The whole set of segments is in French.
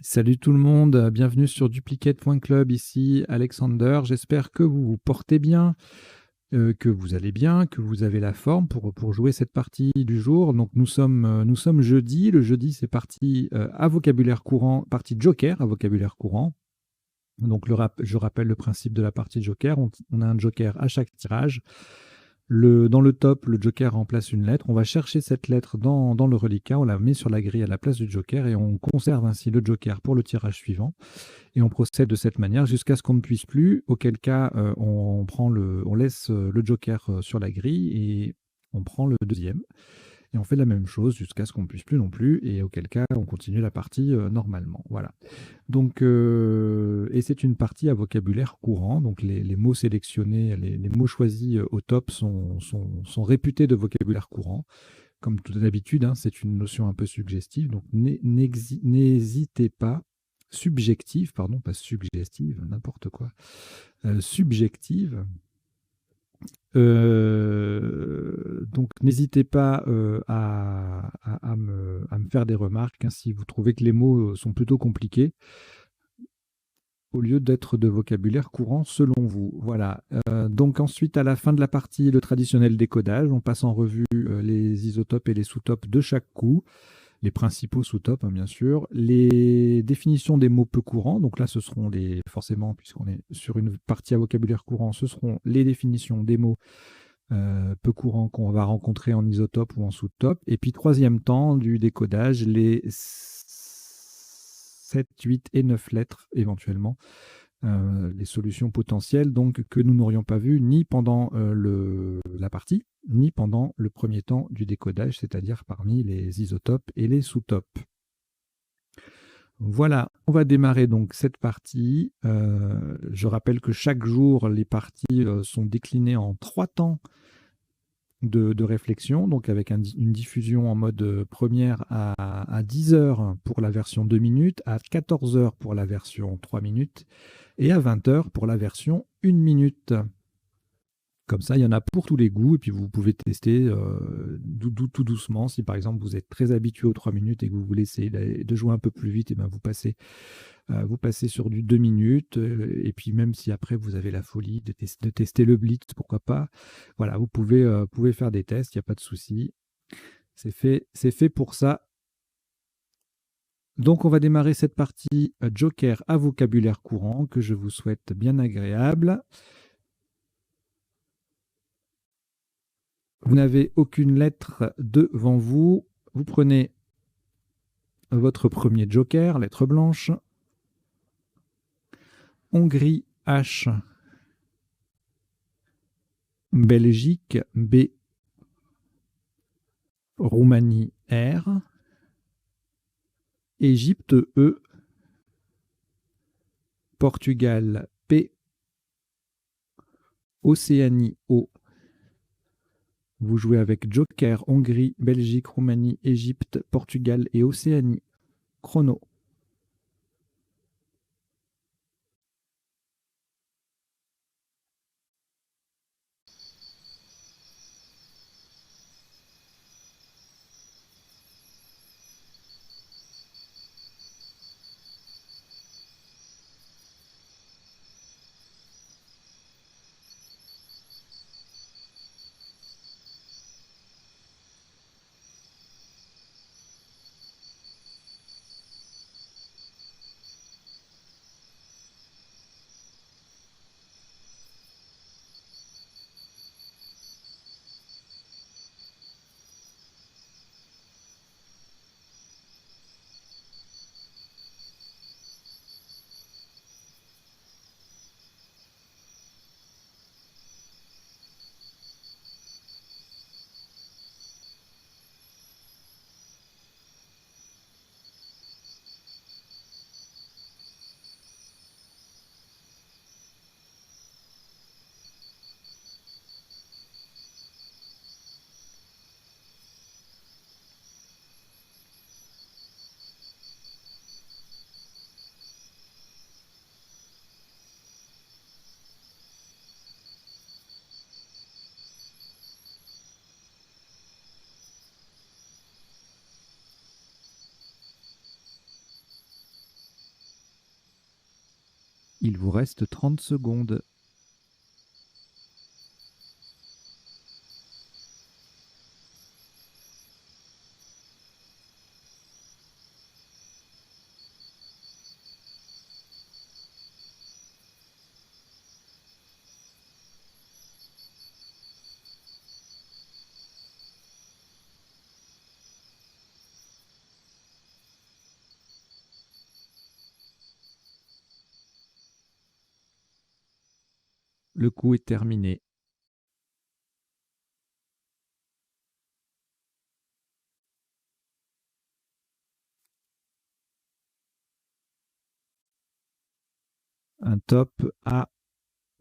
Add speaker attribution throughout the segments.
Speaker 1: Salut tout le monde, bienvenue sur duplicate.club, ici Alexander. J'espère que vous vous portez bien, que vous allez bien, que vous avez la forme pour jouer cette partie du jour. Donc nous sommes jeudi. Le jeudi, c'est parti à vocabulaire courant, partie Joker à vocabulaire courant. Donc je rappelle le principe de la partie Joker. On a un Joker à chaque tirage. Dans le top, le Joker remplace une lettre. On va chercher cette lettre dans le reliquat, on la met sur la grille à la place du Joker et on conserve ainsi le Joker pour le tirage suivant. Et on procède de cette manière jusqu'à ce qu'on ne puisse plus, auquel cas on laisse le Joker sur la grille et on prend le deuxième. Et on fait la même chose jusqu'à ce qu'on ne puisse plus non plus, et auquel cas on continue la partie normalement. Voilà. Donc, et c'est une partie à vocabulaire courant. Donc les mots sélectionnés, les mots choisis au top sont réputés de vocabulaire courant. Comme toute d'habitude, hein, c'est une notion un peu suggestive. Donc n'hésitez pas, subjective, pardon, pas suggestive, n'importe quoi, subjective. Donc n'hésitez pas à me faire des remarques, hein, si vous trouvez que les mots sont plutôt compliqués au lieu d'être de vocabulaire courant selon vous. Voilà. Donc ensuite, à la fin de la partie, le traditionnel décodage, on passe en revue les isotopes et les sous-topes de chaque coup, les principaux sous-topes, hein, bien sûr, les définitions des mots peu courants. Donc là, ce seront forcément, puisqu'on est sur une partie à vocabulaire courant, ce seront les définitions des mots peu courants qu'on va rencontrer en isotope ou en sous-top. Et puis, troisième temps du décodage, les 7, 8 et 9 lettres éventuellement, les solutions potentielles donc, que nous n'aurions pas vues ni pendant la partie, ni pendant le premier temps du décodage, c'est-à-dire parmi les isotopes et les sous-topes. Voilà, on va démarrer donc cette partie. Je rappelle que chaque jour, les parties sont déclinées en 3 temps de réflexion, donc avec une diffusion en mode première à 10 heures pour la version 2 minutes, à 14 heures pour la version 3 minutes et à 20 heures pour la version 1 minute. Comme ça, il y en a pour tous les goûts et puis vous pouvez tester tout doucement. Si par exemple vous êtes très habitué aux 3 minutes et que vous voulez essayer de jouer un peu plus vite, et ben vous passez sur du 2 minutes, et puis même si après vous avez la folie de tester le blitz, pourquoi pas. Voilà, vous pouvez faire des tests, il n'y a pas de souci. C'est fait pour ça. Donc on va démarrer cette partie Joker à vocabulaire courant que je vous souhaite bien agréable. Vous n'avez aucune lettre devant vous. Vous prenez votre premier Joker, lettre blanche. Hongrie, H. Belgique, B. Roumanie, R. Égypte, E. Portugal, P. Océanie, O. Vous jouez avec Joker, Hongrie, Belgique, Roumanie, Égypte, Portugal et Océanie. Chrono. Il vous reste 30 secondes. Le coup est terminé. Un top à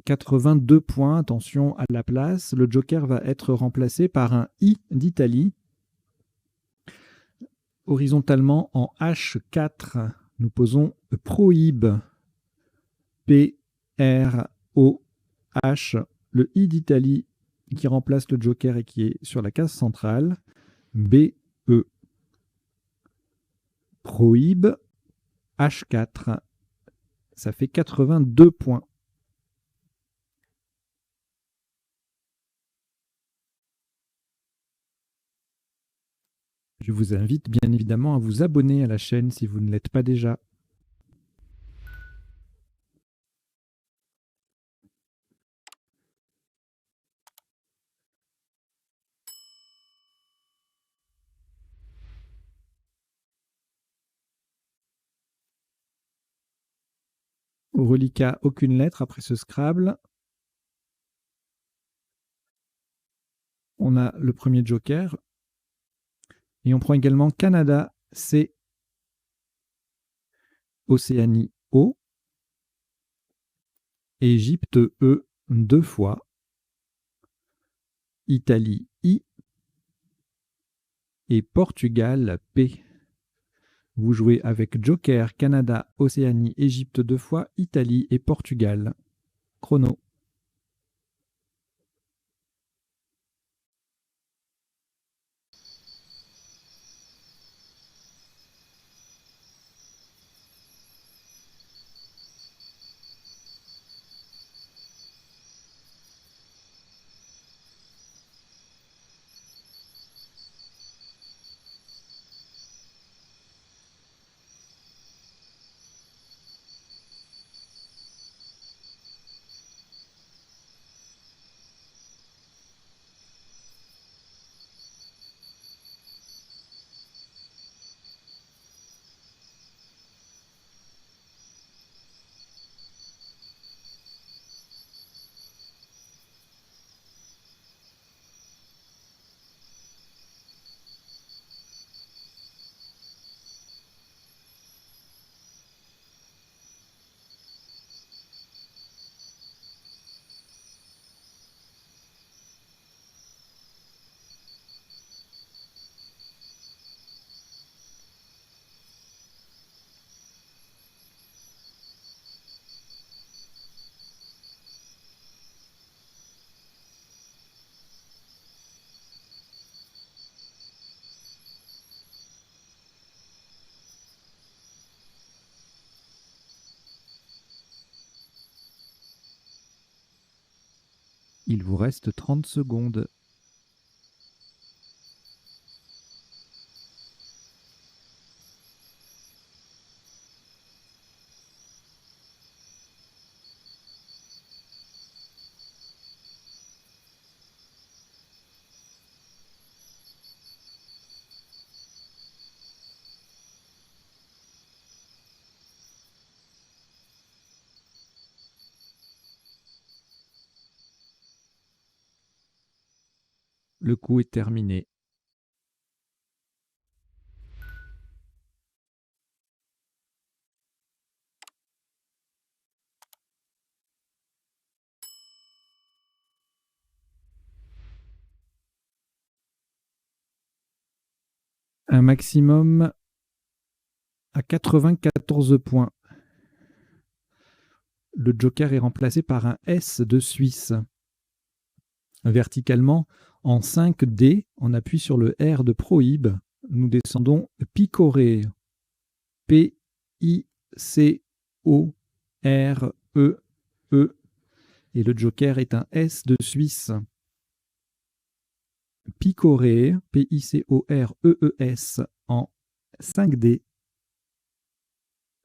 Speaker 1: 82 points. Attention à la place. Le joker va être remplacé par un I d'Italie. Horizontalement en H4, nous posons prohibe. P-R-O-H. Le I d'Italie qui remplace le joker et qui est sur la case centrale. B-E. Prohibe. H4. Ça fait 82 points. Je vous invite bien évidemment à vous abonner à la chaîne si vous ne l'êtes pas déjà. Au reliquat, aucune lettre après ce Scrabble. On a le premier joker. Et on prend également Canada, C. Océanie, O. Égypte, E, 2 fois. Italie, I. Et Portugal, P. Vous jouez avec Joker, Canada, Océanie, Égypte 2 fois, Italie et Portugal. Chrono. Il vous reste 30 secondes. Le coup est terminé. Un maximum à 94 points. Le joker est remplacé par un S de Suisse. Verticalement, en 5D, on appuie sur le R de prohibe. Nous descendons picoré. P-I-C-O-R-E. E, E. Et le joker est un S de Suisse. Picoree, P-I-C-O-R-E-E-S, en 5D.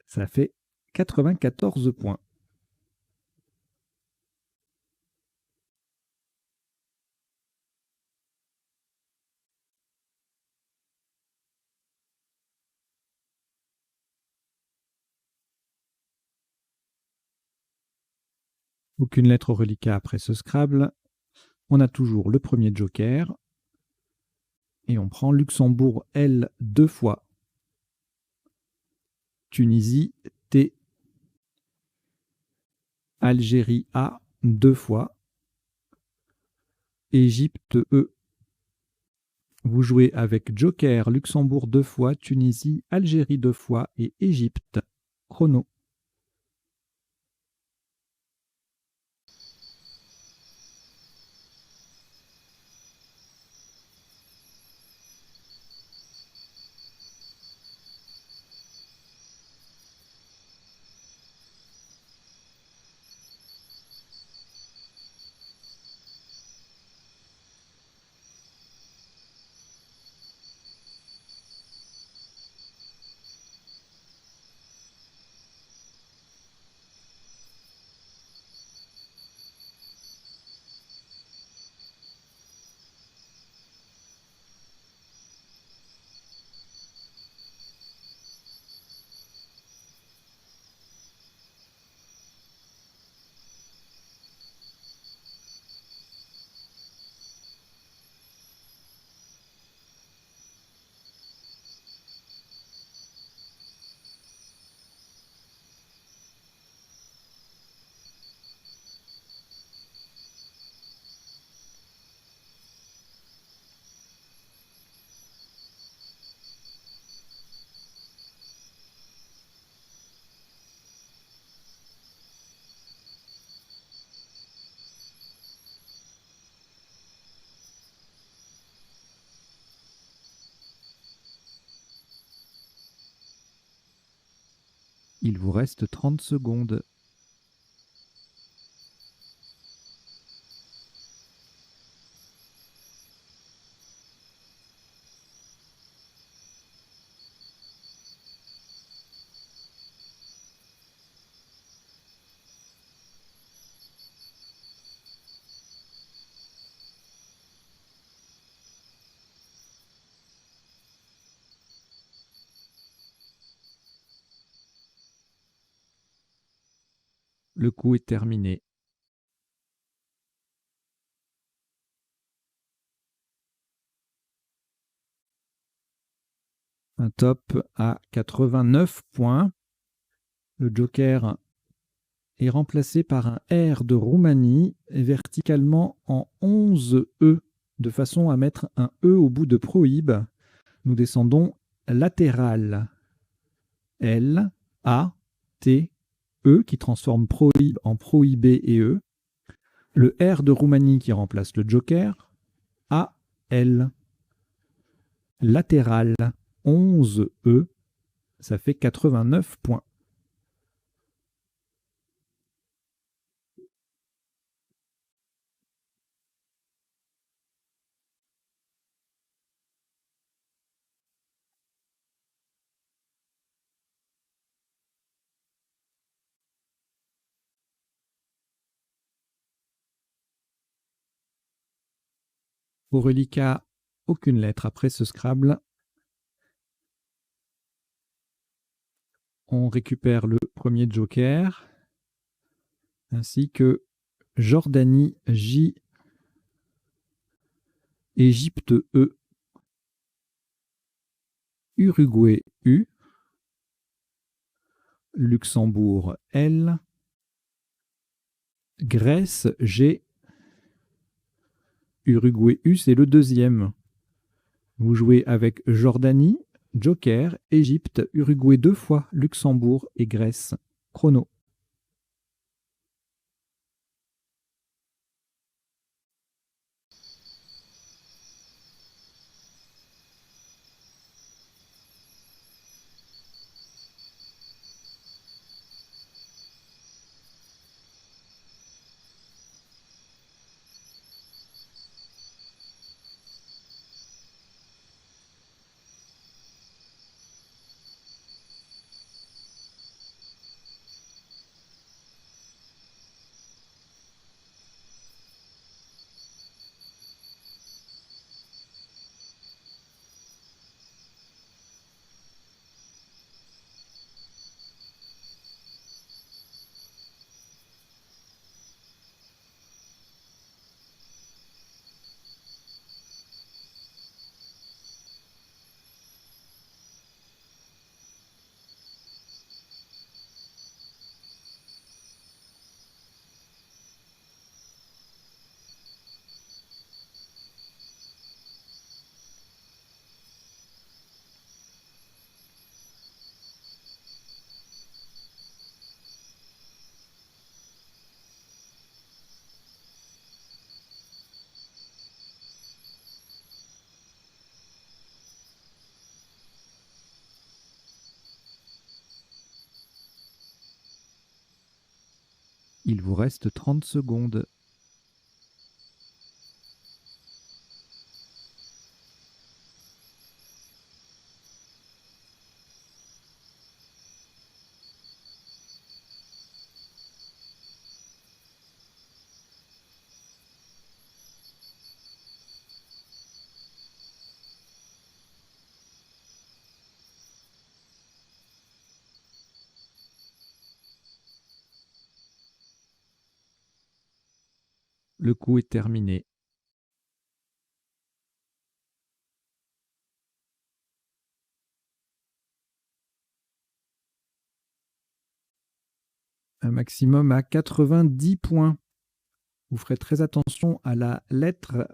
Speaker 1: Ça fait 94 points. Aucune lettre au reliquat après ce Scrabble. On a toujours le premier joker. Et on prend Luxembourg L 2 fois. Tunisie T. Algérie A 2 fois. Égypte E. Vous jouez avec joker Luxembourg 2 fois, Tunisie, Algérie 2 fois et Égypte. Chrono. Il vous reste 30 secondes. Le coup est terminé. Un top à 89 points. Le joker est remplacé par un R de Roumanie verticalement en 11 E, de façon à mettre un E au bout de prohibe. Nous descendons latéral. L, A, T, E qui transforme prohibe en prohibé et E. Le R de Roumanie qui remplace le joker. A, L. Latéral, 11 E, ça fait 89 points. Au reliquat, aucune lettre après ce Scrabble. On récupère le premier joker, ainsi que Jordanie J, Égypte E, Uruguay U, Luxembourg L, Grèce G, Uruguay U, c'est le deuxième. Vous jouez avec Jordanie, joker, Égypte, Uruguay 2 fois, Luxembourg et Grèce. Chrono. Il vous reste 30 secondes. Le coup est terminé. Un maximum à 90 points. Vous ferez très attention à la lettre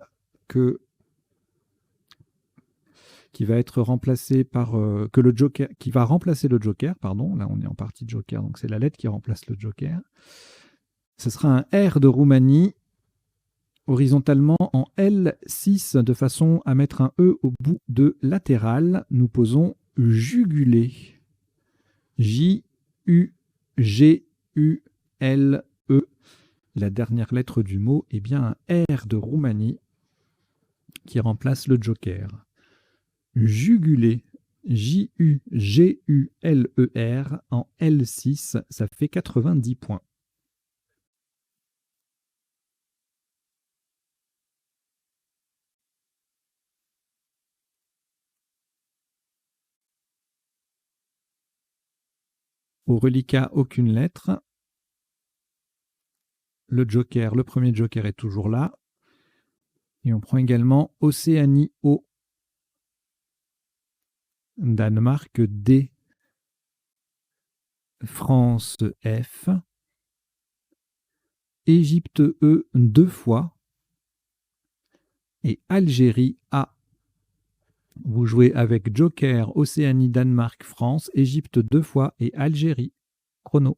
Speaker 1: qui va être remplacée par que le joker, qui va remplacer le joker, pardon. Là, on est en partie joker, donc c'est la lettre qui remplace le joker. Ce sera un R de Roumanie, horizontalement en L6, de façon à mettre un E au bout de latéral. Nous posons jugulé. J-U-G-U-L-E. La dernière lettre du mot est bien un R de Roumanie qui remplace le joker. Jugulé. J-U-G-U-L-E-R en L6, ça fait 90 points. Au reliquat, aucune lettre. Le joker, le premier joker est toujours là. Et on prend également Océanie O. Danemark D. France F. Égypte E 2 fois. Et Algérie A. Vous jouez avec joker, Océanie, Danemark, France, Égypte 2 fois et Algérie. Chrono.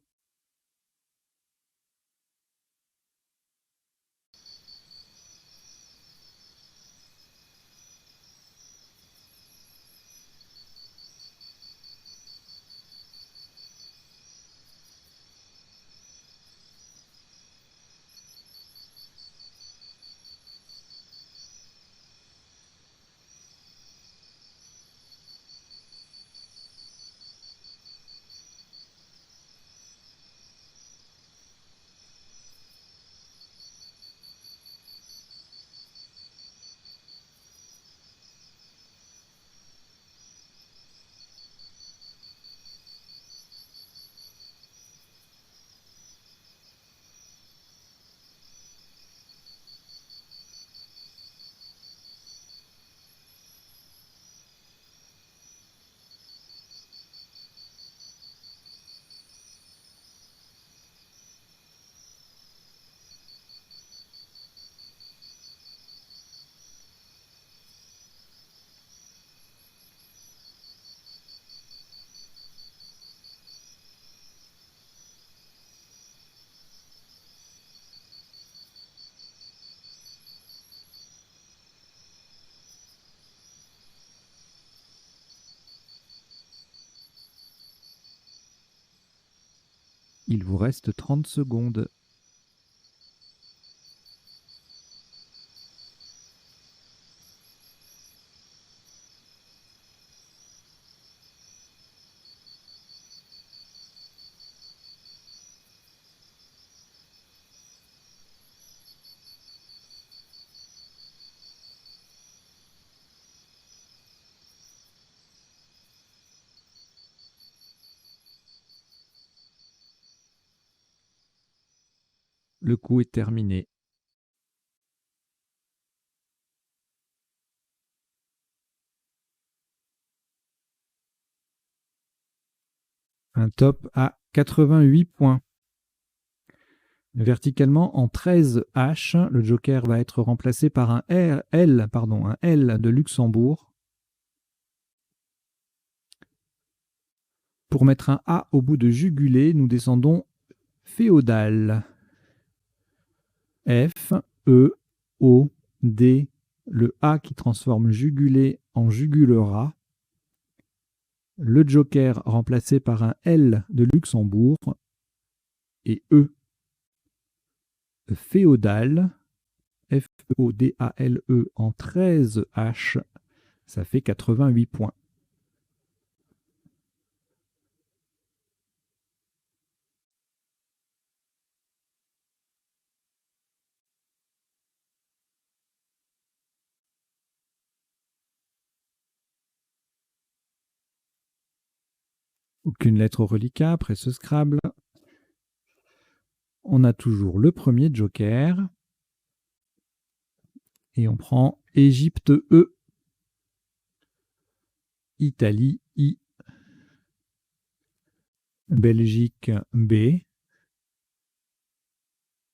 Speaker 1: Il vous reste 30 secondes. Le coup est terminé. Un top à 88 points. Verticalement, en 13 H, le joker va être remplacé par un L de Luxembourg. Pour mettre un A au bout de jugulé, nous descendons féodal. F, E, O, D, le A qui transforme jugulé en jugulera. Le joker remplacé par un L de Luxembourg et E. féodal, F-E-O-D-A-L-E en 13 H, ça fait 88 points. Aucune lettre au reliquat après ce Scrabble. On a toujours le premier joker. Et on prend Égypte E, Italie I, Belgique B,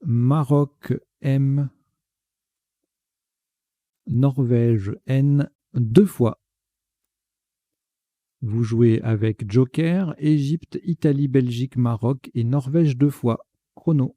Speaker 1: Maroc M, Norvège N, 2 fois. Vous jouez avec joker, Égypte, Italie, Belgique, Maroc et Norvège 2 fois. Chrono.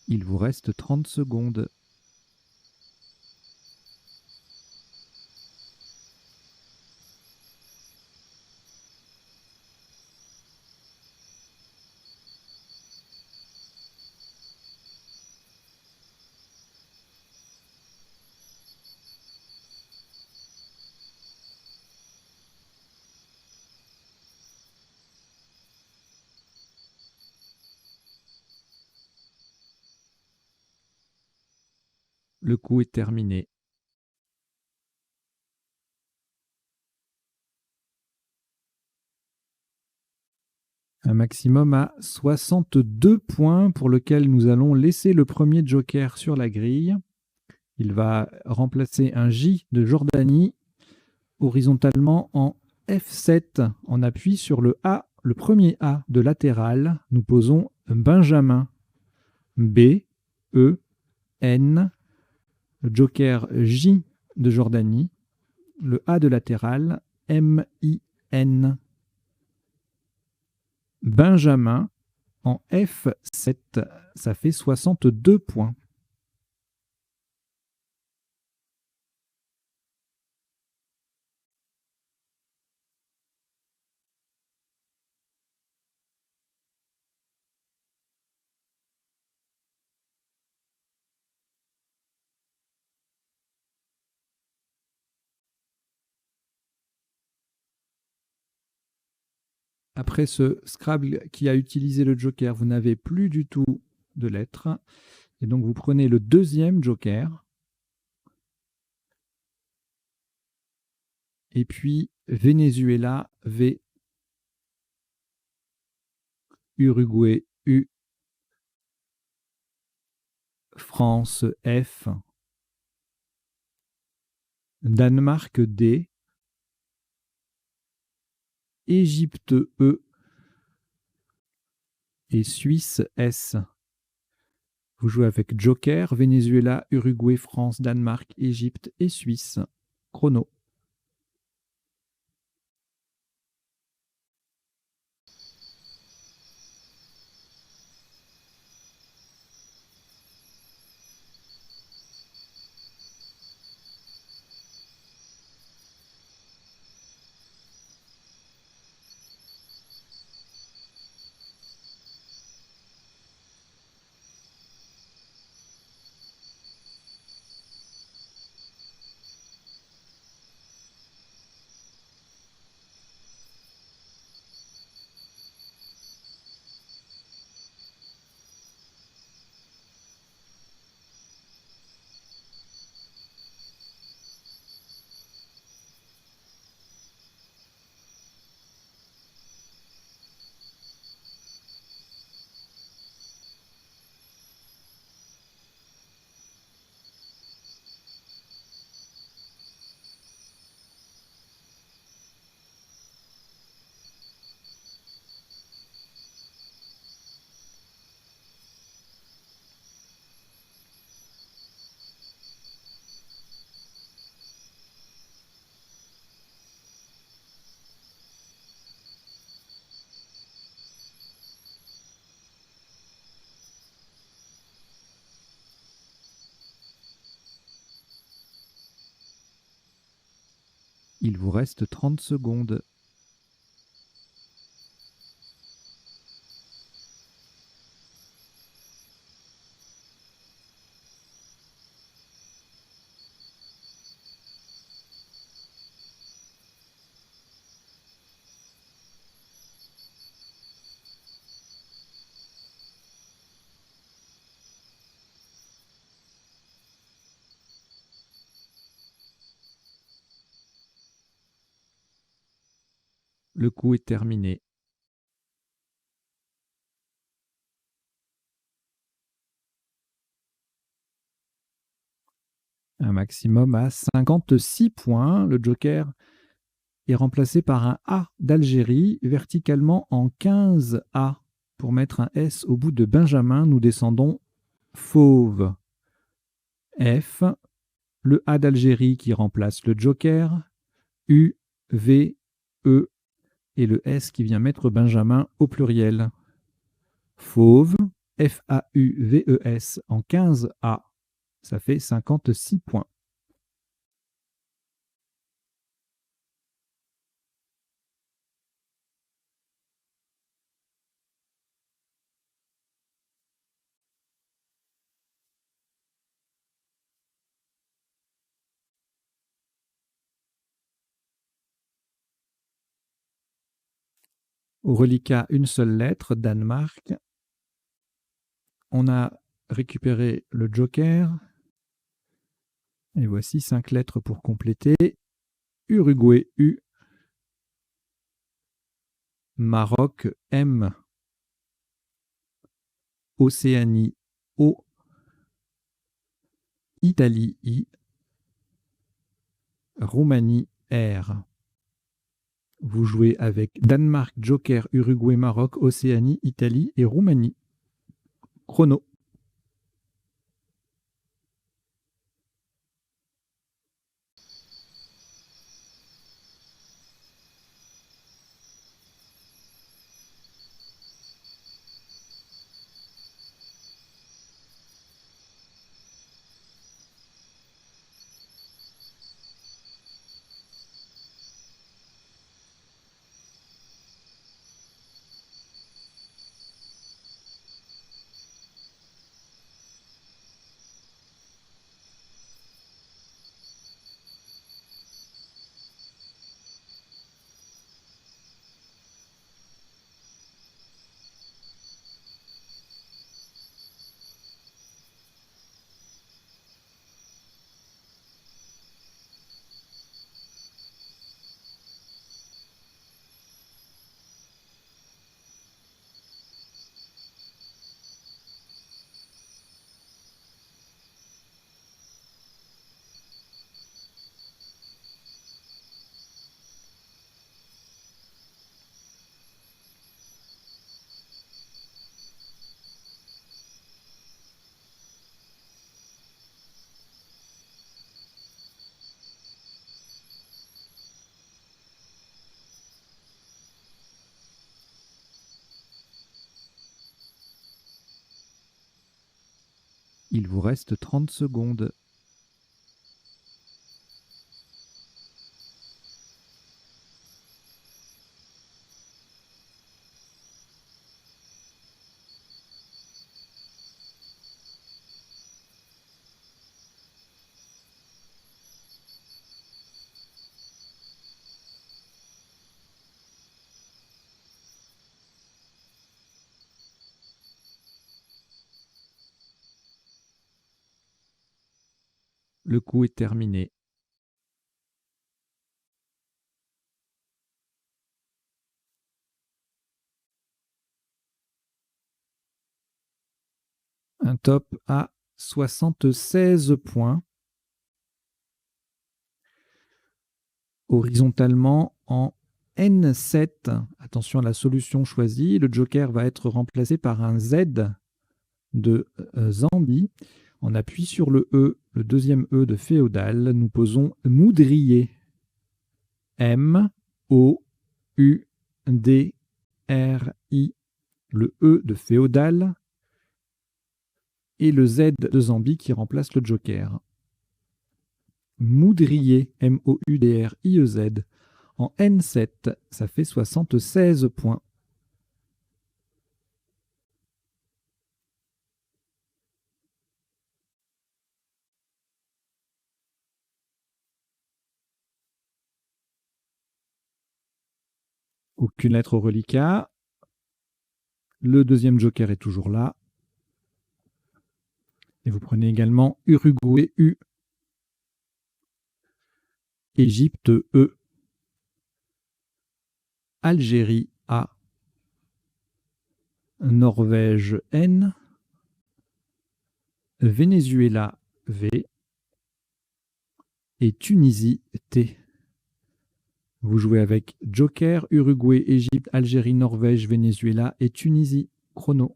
Speaker 1: Il vous reste 30 secondes. Le coup est terminé. Un maximum à 62 points pour lequel nous allons laisser le premier joker sur la grille. Il va remplacer un J de Jordanie horizontalement en F7. On appuie sur le A, le premier A de latéral. Nous posons Benjamin. B, E, N, le joker J de Jordanie, le A de latéral, M, I, N. Benjamin en F7, ça fait 62 points. Après ce Scrabble qui a utilisé le joker, vous n'avez plus du tout de lettres. Et donc vous prenez le deuxième joker. Et puis Venezuela, V. Uruguay, U. France, F. Danemark, D. Égypte, E. Et Suisse, S. Vous jouez avec joker, Venezuela, Uruguay, France, Danemark, Égypte et Suisse. Chrono. Il vous reste 30 secondes. Le coup est terminé. Un maximum à 56 points. Le joker est remplacé par un A d'Algérie, verticalement en 15 A. Pour mettre un S au bout de Benjamin, nous descendons fauve. F, le A d'Algérie qui remplace le joker, U, V, E et le S qui vient mettre Benjamin au pluriel. Fauve, F-A-U-V-E-S en 15 A. Ça fait 56 points. Au reliquat, une seule lettre, Danemark. On a récupéré le joker. Et voici 5 lettres pour compléter. Uruguay, U. Maroc, M. Océanie, O. Italie, I. Roumanie, R. Vous jouez avec Danemark, Joker, Uruguay, Maroc, Océanie, Italie et Roumanie. Chrono. Il vous reste 30 secondes. Le coup est terminé. Un top à 76 points. Horizontalement en N7. Attention à la solution choisie. Le joker va être remplacé par un Z de Zambie. On appuie sur le E, le deuxième E de féodal. Nous posons moudrier. M-O-U-D-R-I. Le E de féodal. Et le Z de Zambie qui remplace le joker. Moudrier, M-O-U-D-R-I-E-Z. En N7, ça fait 76 points. Aucune lettre au reliquat. Le deuxième joker est toujours là. Et vous prenez également Uruguay, U. Égypte, E. Algérie, A. Norvège, N. Venezuela, V. Et Tunisie, T. Vous jouez avec Joker, Uruguay, Égypte, Algérie, Norvège, Venezuela et Tunisie. Chrono.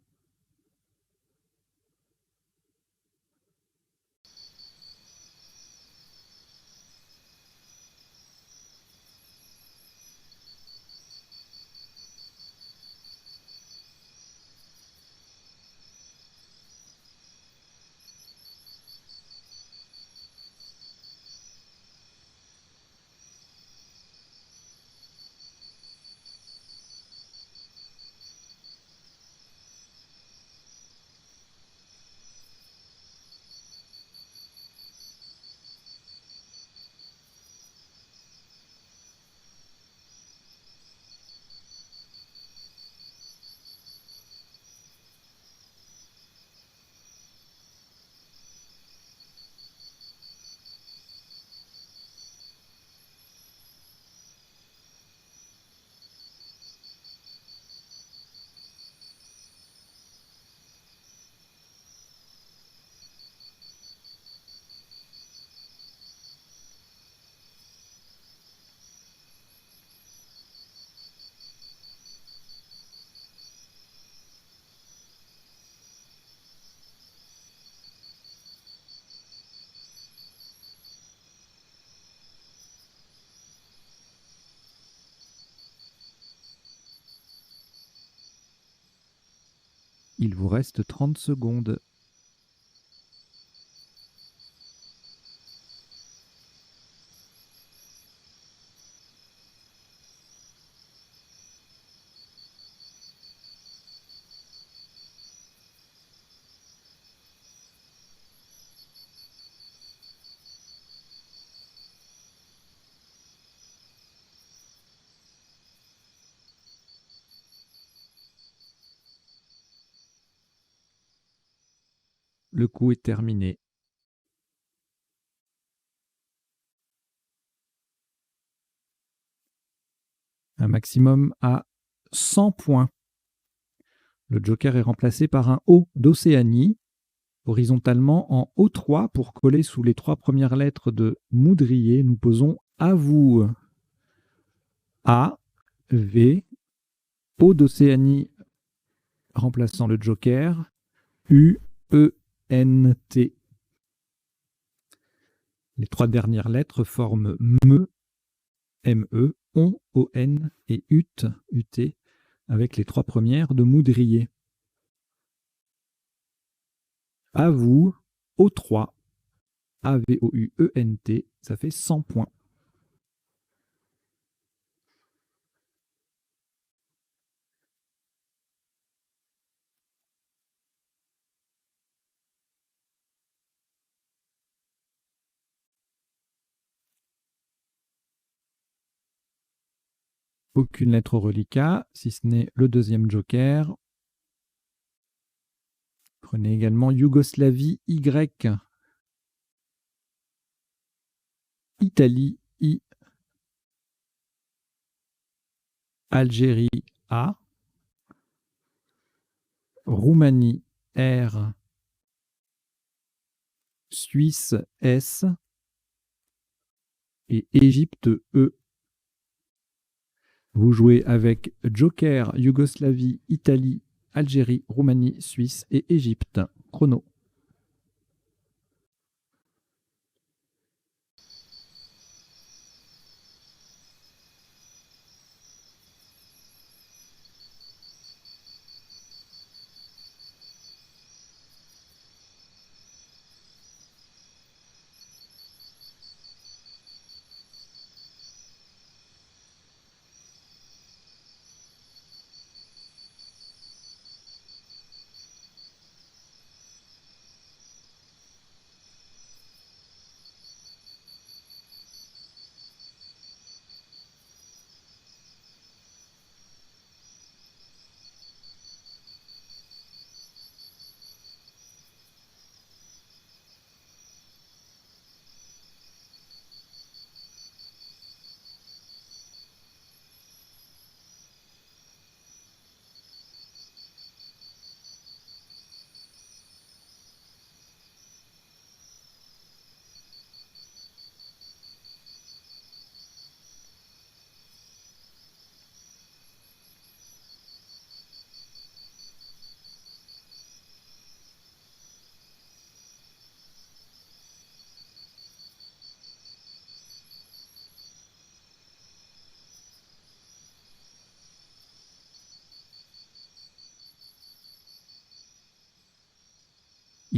Speaker 1: Il vous reste 30 secondes. Le coup est terminé. Un maximum à 100 points. Le joker est remplacé par un O d'Océanie, horizontalement en O3 pour coller sous les 3 premières lettres de Moudrier. Nous posons à vous. A, V, O d'Océanie remplaçant le joker, U, E, N, T. Les 3 dernières lettres forment ME, M-E, ON, O-N et UT, UT, avec les 3 premières de Moudrier. À vous, O3, A-V-O-U-E-N-T, ça fait 100 points. Aucune lettre au reliquat, si ce n'est le deuxième joker. Prenez également Yougoslavie, Y. Italie, I. Algérie, A. Roumanie, R. Suisse, S. Et Égypte, E. Vous jouez avec Joker, Yougoslavie, Italie, Algérie, Roumanie, Suisse et Égypte. Chrono.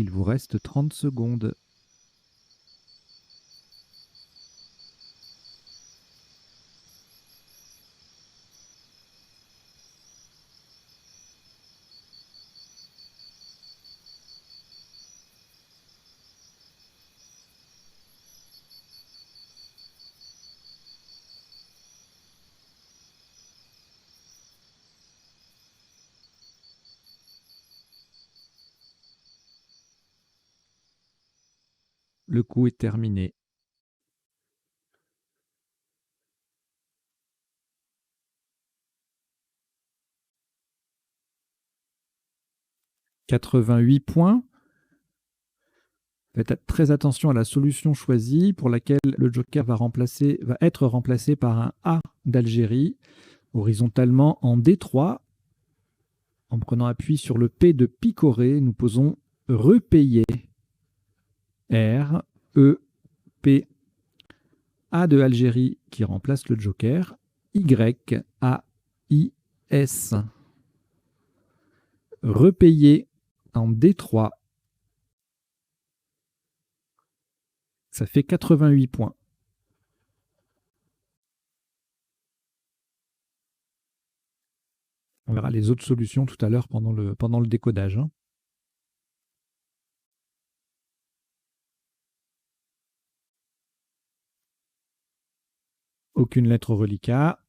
Speaker 1: Il vous reste 30 secondes. Le coup est terminé. « 88 points. Faites très attention à la solution choisie pour laquelle le joker va être remplacé par un A d'Algérie, horizontalement en D3. En prenant appui sur le P de picorer, nous posons repayer. R, E, P, A de Algérie qui remplace le joker. Y, A, I, S. Repayer en D3. Ça fait 88 points. On verra les autres solutions tout à l'heure pendant le décodage. Hein. Aucune lettre au reliquat.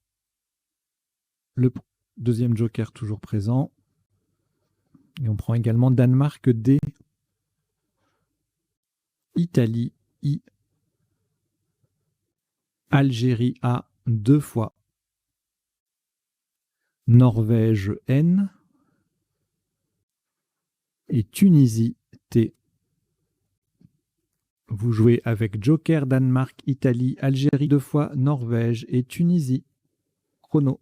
Speaker 1: Le deuxième joker toujours présent. Et on prend également Danemark D. Italie I. Algérie A 2 fois. Norvège N. Et Tunisie T. Vous jouez avec Joker, Danemark, Italie, Algérie 2 fois, Norvège et Tunisie. Chrono.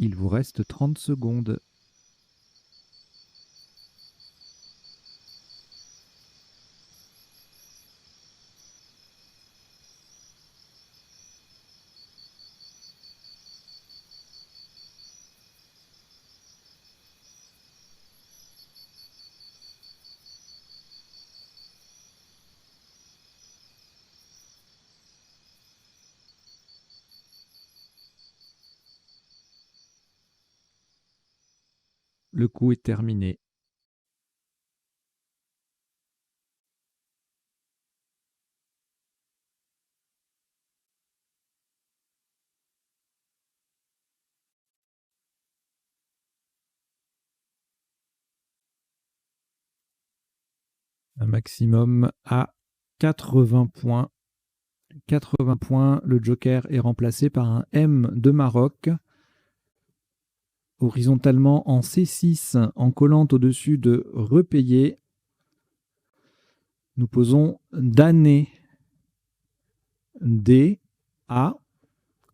Speaker 1: Il vous reste 30 secondes. Le coup est terminé. Un maximum à 80 points. 80 points, le joker est remplacé par un M de Maroc. Horizontalement en C6, en collant au-dessus de repayer. Nous posons d'année D, A,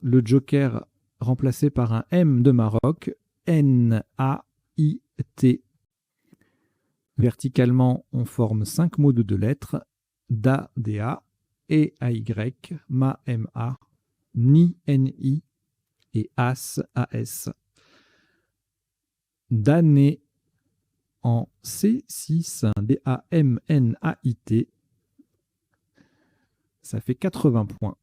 Speaker 1: le joker remplacé par un M de Maroc, N, A, I, T. Verticalement, on forme 5 mots de 2 lettres. Da, DA, E, AY, Ma, MA, Ni, NI et As, AS. Damnait en C6, DAMNAIT. Ça fait 80 points.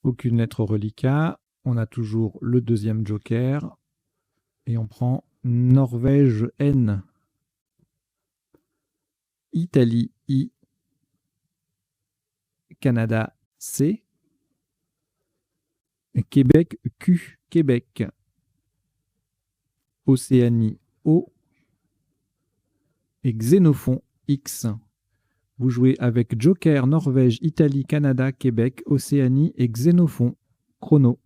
Speaker 1: Aucune lettre reliquat. On a toujours le deuxième joker. Et on prend Norvège N. Italie I. Canada C. Québec Q. Québec. Océanie O. Et Xénophon X. Vous jouez avec Joker, Norvège, Italie, Canada, Québec, Océanie et Xénophon. Chrono.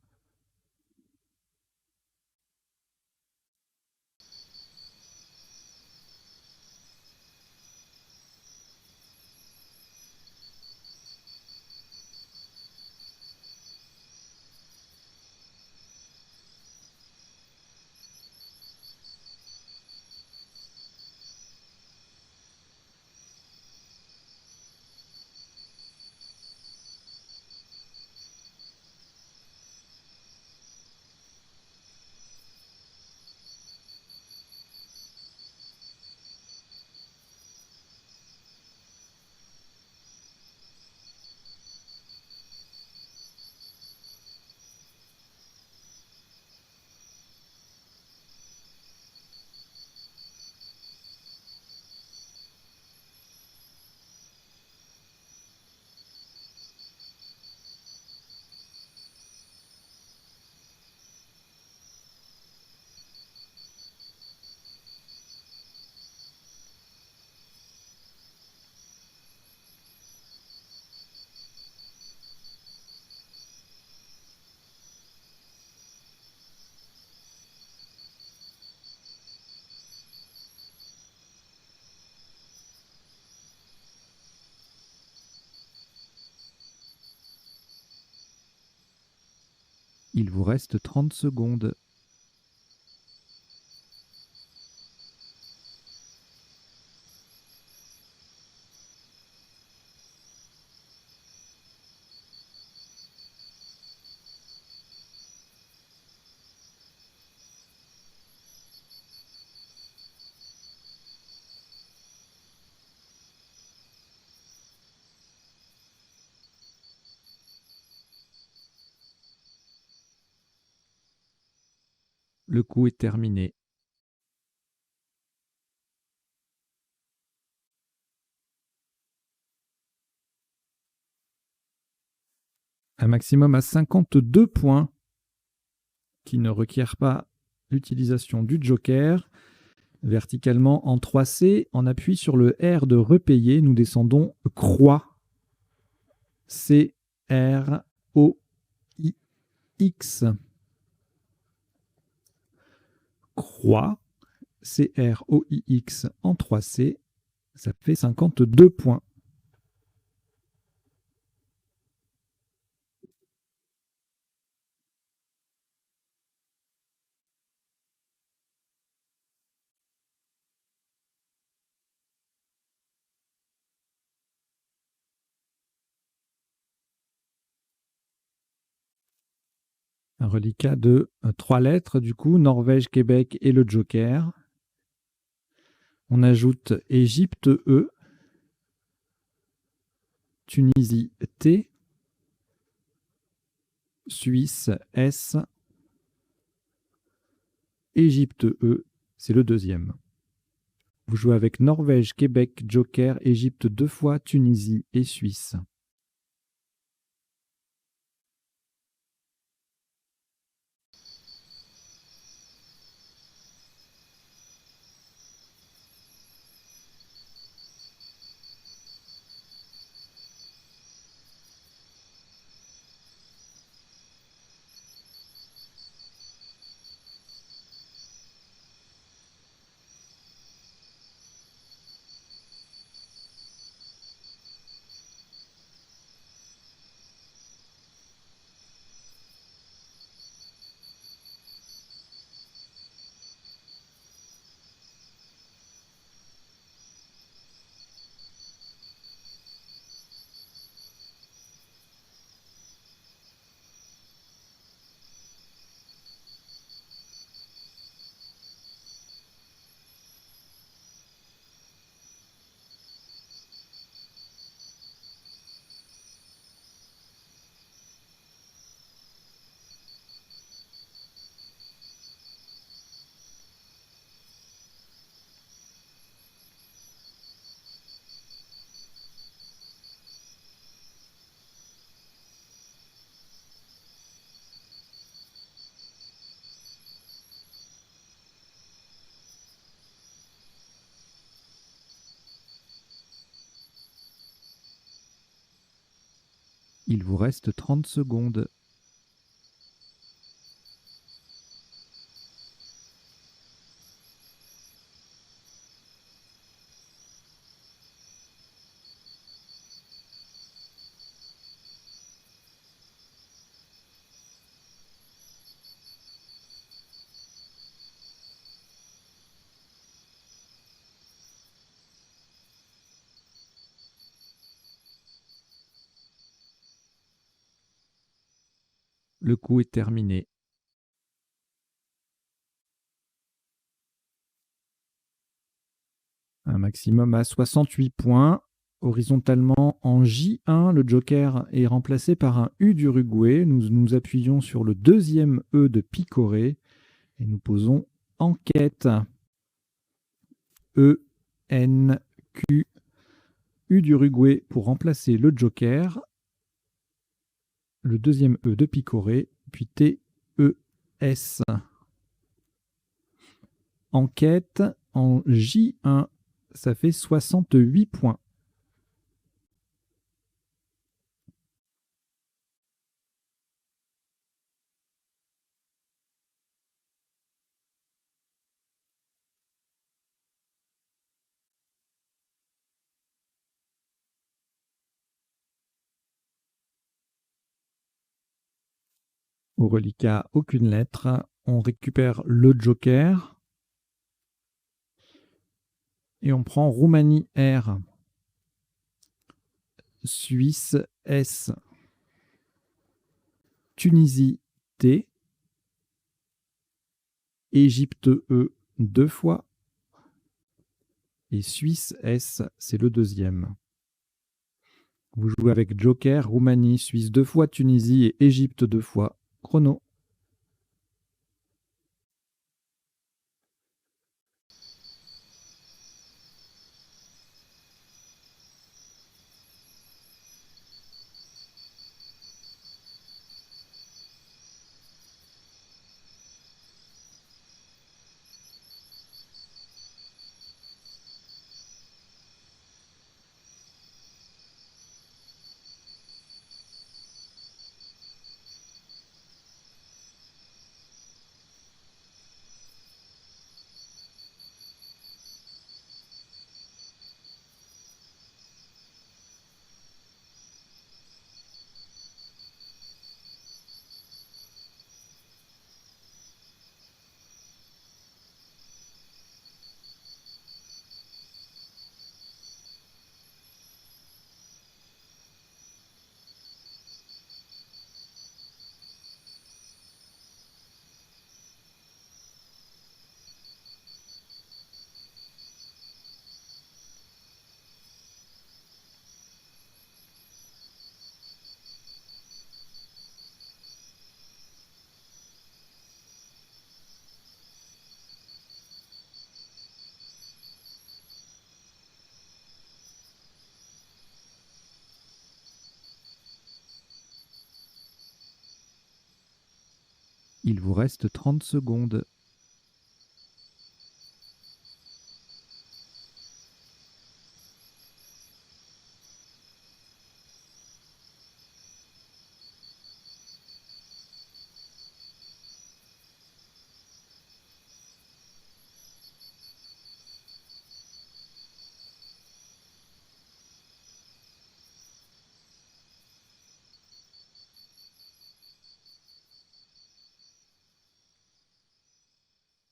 Speaker 1: Il vous reste 30 secondes. Le coup est terminé. Un maximum à 52 points qui ne requiert pas l'utilisation du joker. Verticalement en 3C, en appui sur le R de repayer, nous descendons croix. C, R, O, I, X. Croix. C, R, O, I, X en 3C. Ça fait 52 points. Un reliquat de 3 lettres, du coup, Norvège, Québec et le joker. On ajoute Égypte E, Tunisie T, Suisse S, Égypte E, c'est le deuxième. Vous jouez avec Norvège, Québec, joker, Égypte 2 fois, Tunisie et Suisse. Il vous reste 30 secondes. Le coup est terminé. Un maximum à 68 points. Horizontalement, en J1, le joker est remplacé par un U d'Uruguay. Nous nous appuyons sur le deuxième E de picoré et nous posons enquête. E, N, Q, U d'Uruguay pour remplacer le joker. Le deuxième E de picoré, puis T, E, S. Enquête en J1, ça fait 68 points. Au reliquat, aucune lettre. On récupère le joker. Et on prend Roumanie R. Suisse S. Tunisie T. Égypte E 2 fois. Et Suisse S, c'est le deuxième. Vous jouez avec joker, Roumanie, Suisse 2 fois, Tunisie et Égypte 2 fois. Chrono. Il vous reste 30 secondes.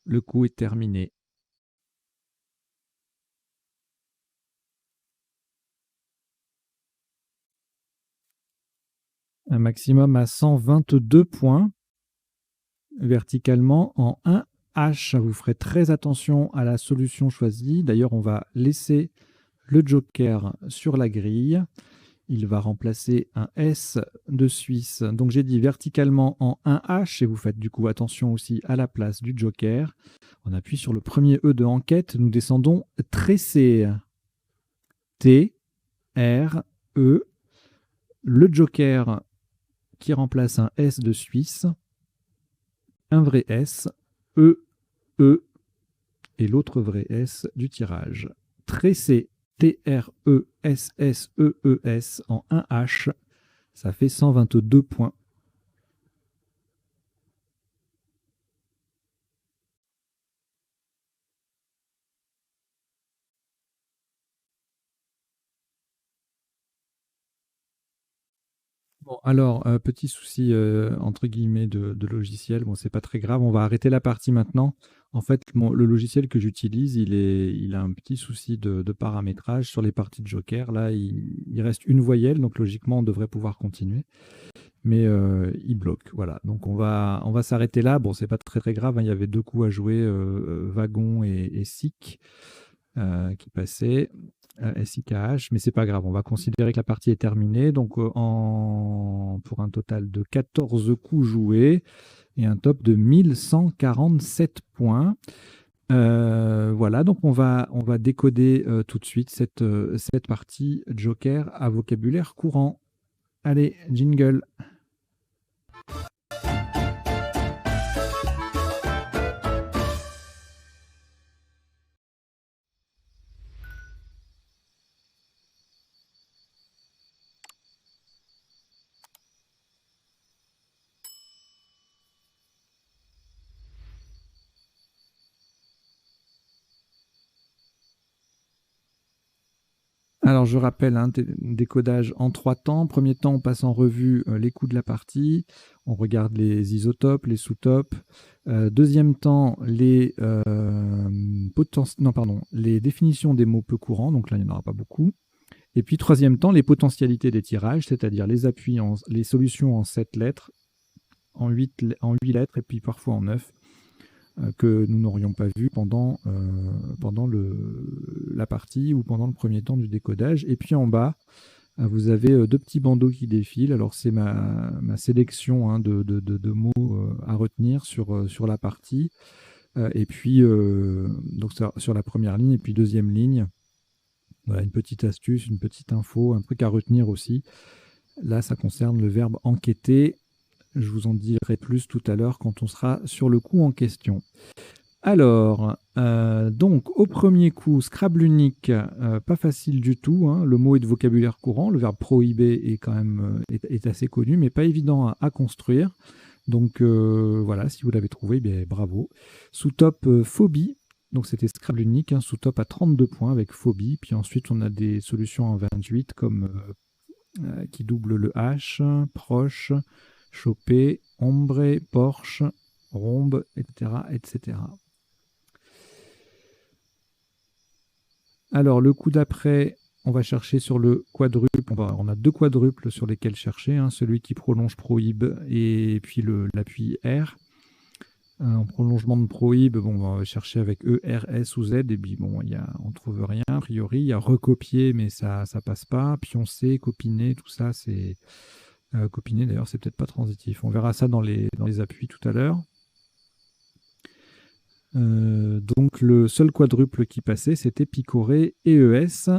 Speaker 1: Le coup est terminé. Un maximum à 122 points. Verticalement en 1H. Vous ferez très attention à la solution choisie. D'ailleurs, on va laisser le joker sur la grille. Il va remplacer un S de Suisse. Donc j'ai dit verticalement en 1H et vous faites du coup attention aussi à la place du joker. On appuie sur le premier E de enquête. Nous descendons tressé. T, R, E. Le joker qui remplace un S de Suisse. Un vrai S. E, E et l'autre vrai S du tirage. Tressé, T-R-E-S-S-E-E-S en 1H, Ça fait 122 points. Bon, alors, petit souci, entre guillemets, de logiciel. Bon, c'est pas très grave, on va arrêter la partie maintenant. En fait, le logiciel que j'utilise, il a un petit souci de paramétrage sur les parties de Joker. Là, il reste une voyelle, donc logiquement, on devrait pouvoir continuer. Mais il bloque, voilà. Donc on va s'arrêter là. Bon, c'est pas très très grave, hein. Il y avait deux coups à jouer, Wagon et Sick, qui passaient. SIKH, mais c'est pas grave, on va considérer que la partie est terminée. Donc, pour un total de 14 coups joués et un top de 1147 points. Voilà, donc on va décoder tout de suite cette partie Joker à vocabulaire courant. Allez, jingle. Alors, je rappelle, hein, décodage en 3 temps. Premier temps, on passe en revue les coups de la partie. On regarde les isotopes, les sous-topes. Deuxième temps, les définitions des mots peu courants. Donc là, il n'y en aura pas beaucoup. Et puis, troisième temps, les potentialités des tirages, c'est-à-dire les solutions en 7 lettres, en 8 lettres et puis parfois en 9. Que nous n'aurions pas vu pendant la partie ou pendant le premier temps du décodage. Et puis en bas, vous avez deux petits bandeaux qui défilent. Alors c'est ma sélection, hein, de mots à retenir sur la partie. Et puis donc sur la première ligne et puis deuxième ligne. Voilà, une petite astuce, une petite info, un truc à retenir aussi. Là, ça concerne le verbe enquêter. Je vous en dirai plus tout à l'heure quand on sera sur le coup en question. Alors, donc au premier coup, Scrabble unique, pas facile du tout, hein. Le mot est de vocabulaire courant, le verbe prohiber est quand même est assez connu, mais pas évident à construire. Donc voilà, si vous l'avez trouvé, bien, bravo. Sous-top phobie, donc c'était Scrabble unique, hein, sous-top à 32 points avec phobie. Puis ensuite, on a des solutions en 28 comme qui doublent le H, proche, choper, ombre, Porsche, rombe, etc., etc. Alors, le coup d'après, on va chercher sur le quadruple. On a deux quadruples sur lesquels chercher, hein, celui qui prolonge prohibe et puis l'appui R. En prolongement de prohibe, bon, on va chercher avec E, R, S ou Z, et puis bon, on ne trouve rien a priori. Il y a recopier, mais ça passe pas. Pioncer, copiner, tout ça, c'est. Copiner, d'ailleurs, c'est peut-être pas transitif. On verra ça dans les appuis tout à l'heure. Donc le seul quadruple qui passait, c'était picorer et ES.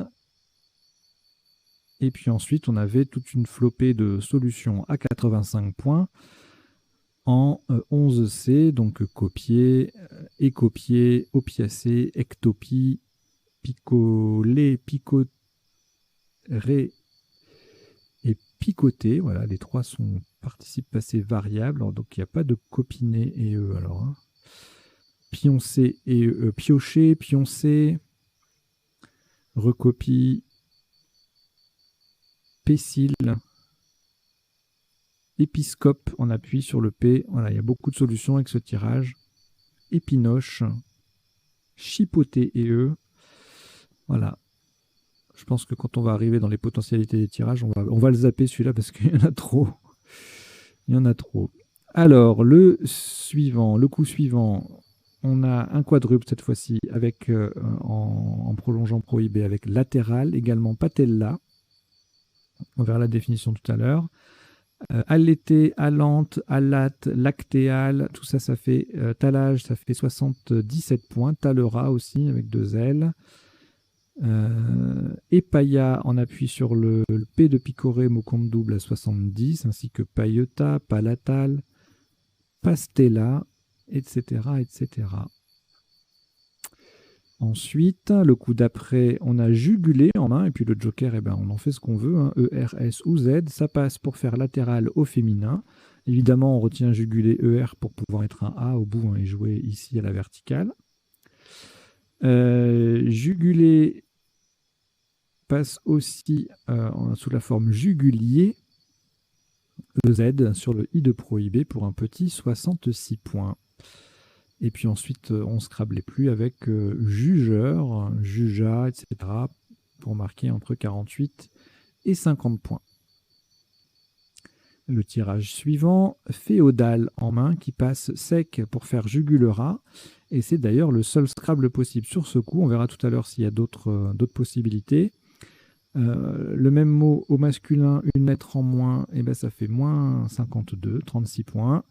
Speaker 1: Et puis ensuite, on avait toute une flopée de solutions à 85 points en 11C, donc copier, écopier, opiacé, ectopie, picoler, picorer et picoter. Voilà, les trois sont participes passés variables, alors, donc il n'y a pas de copiner et E alors. Hein. Pioncer et piocher, pioncer, recopie, pécile, épiscope, on appuie sur le P. Voilà, il y a beaucoup de solutions avec ce tirage. Épinoche, chipoter et E. Voilà. Je pense que quand on va arriver dans les potentialités des tirages, on va le zapper celui-là parce qu'il y en a trop. Il y en a trop. Alors, le coup suivant, on a un quadruple cette fois-ci avec en prolongeant prohibé avec latéral, également patella. On verra la définition tout à l'heure. Allaité, allante, allate, lactéal, tout ça, ça fait talage, ça fait 77 points. Talera aussi avec 2 L. Epaya, on appuie sur le P de picoré, mot compte double à 70, ainsi que pailleta, palatal, pastella, etc., etc. Ensuite, le coup d'après, on a jugulé en main, et puis le joker, eh ben, on en fait ce qu'on veut, hein, E, R, S ou Z. Ça passe pour faire latéral au féminin. Évidemment, on retient jugulé ER pour pouvoir mettre un A au bout, hein, et jouer ici à la verticale. Jugulé passe aussi sous la forme jugulier, EZ, sur le I de prohibé pour un petit 66 points. Et puis ensuite, on ne scrablait plus avec jugeur, jugeat, etc. pour marquer entre 48 et 50 points. Le tirage suivant, féodal en main qui passe sec pour faire jugulera. Et c'est d'ailleurs le seul Scrabble possible sur ce coup. On verra tout à l'heure s'il y a d'autres possibilités. Le même mot au masculin, une lettre en moins, et ben ça fait moins 52, 36 points.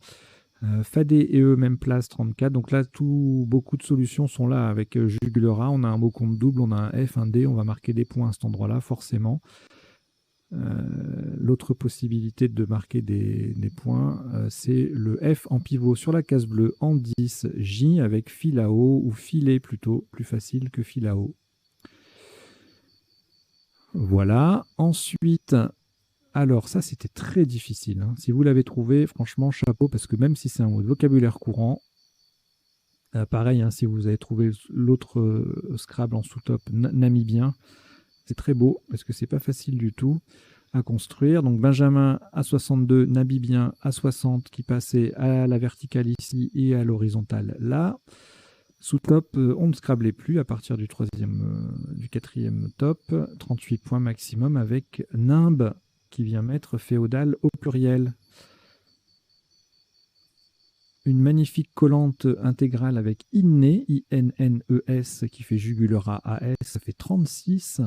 Speaker 1: Fadé et eux, même place, 34. Donc là, beaucoup de solutions sont là avec jugulera. On a un mot compte double, on a un F, un D. On va marquer des points à cet endroit-là, forcément. L'autre possibilité de marquer des points, c'est le F en pivot sur la case bleue en 10, J avec fil à haut ou filet plutôt, plus facile que fil à haut. Voilà. Ensuite, alors ça c'était très difficile, hein. Si vous l'avez trouvé, franchement chapeau, parce que même si c'est un mot de vocabulaire courant, pareil, hein, si vous avez trouvé l'autre Scrabble en sous-top namibien, c'est très beau parce que c'est pas facile du tout à construire. Donc Benjamin à 62, namibien à 60 qui passait à la verticale ici et à l'horizontale là. Sous top, on ne scrablait plus à partir du quatrième top, 38 points maximum avec nimbe qui vient mettre féodal au pluriel. Une magnifique collante intégrale avec inné, I-N-N-E-S, qui fait jugulera A-S, ça fait 36.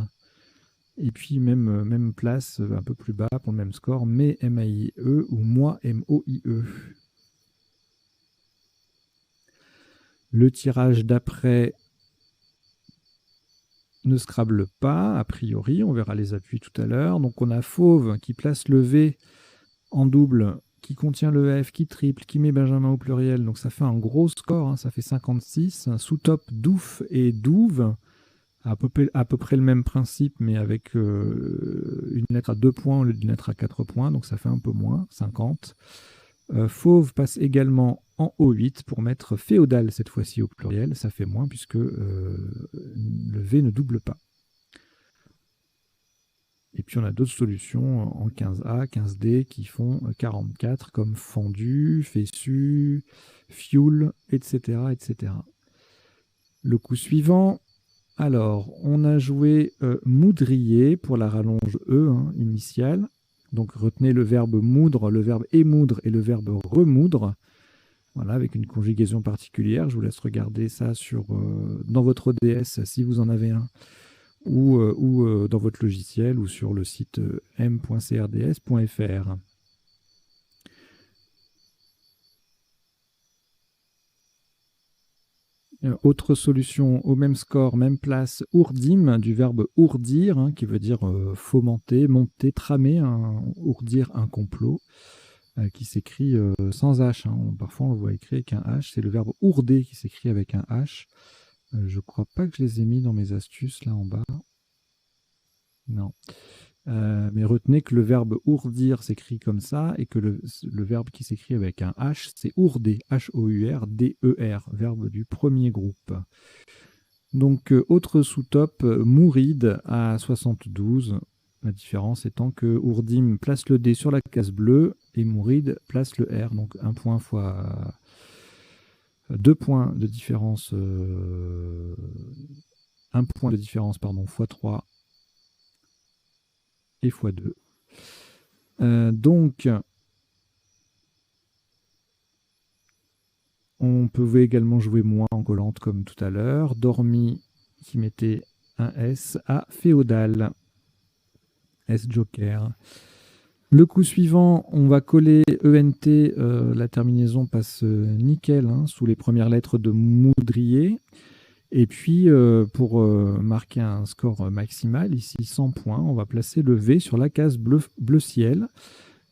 Speaker 1: Et puis même place, un peu plus bas pour le même score, mais M-A-I-E ou moi M-O-I-E. Le tirage d'après ne scrable pas, a priori, on verra les appuis tout à l'heure. Donc on a Fauve qui place le V en double, qui contient le F, qui triple, qui met Benjamin au pluriel. Donc ça fait un gros score, hein, ça fait 56. Sous-top, Douf et Douve. À peu près le même principe, mais avec une lettre à 2 points au lieu d'une lettre à 4 points, donc ça fait un peu moins, 50. Fauve passe également en O8 pour mettre féodal cette fois-ci au pluriel, ça fait moins puisque le V ne double pas. Et puis on a d'autres solutions en 15A, 15D qui font 44 comme fendu, fessu, fuel, etc., etc. Le coup suivant, alors on a joué moudrier pour la rallonge E, hein, initiale. Donc retenez le verbe moudre, le verbe émoudre et le verbe remoudre. Voilà, avec une conjugaison particulière. Je vous laisse regarder ça dans votre ODS si vous en avez un, ou dans votre logiciel ou sur le site m.crds.fr. Autre solution au même score, même place, ourdim, du verbe ourdir, hein, qui veut dire fomenter, monter, tramer, ourdir un complot, qui s'écrit sans H. Hein. Parfois on le voit écrit avec un H, c'est le verbe ourder qui s'écrit avec un H. Je ne crois pas que je les ai mis dans mes astuces là en bas. Non. Mais retenez que le verbe ourdir s'écrit comme ça et que le verbe qui s'écrit avec un H, c'est ourder, H-O-U-R-D-E-R, verbe du premier groupe. Donc, autre sous-top, mouride à 72. La différence étant que ourdim place le D sur la case bleue et mouride place le R. Donc, 1 point fois 2 points de différence, 1 point de différence, pardon, fois 3 et fois 2. Donc, on pouvait également jouer moins en collante comme tout à l'heure. Dormi qui mettait un S à féodal. S joker. Le coup suivant, on va coller ENT. La terminaison passe nickel, hein, sous les premières lettres de moudrier. Et puis, pour marquer un score maximal, ici 100 points, on va placer le V sur la case bleu ciel.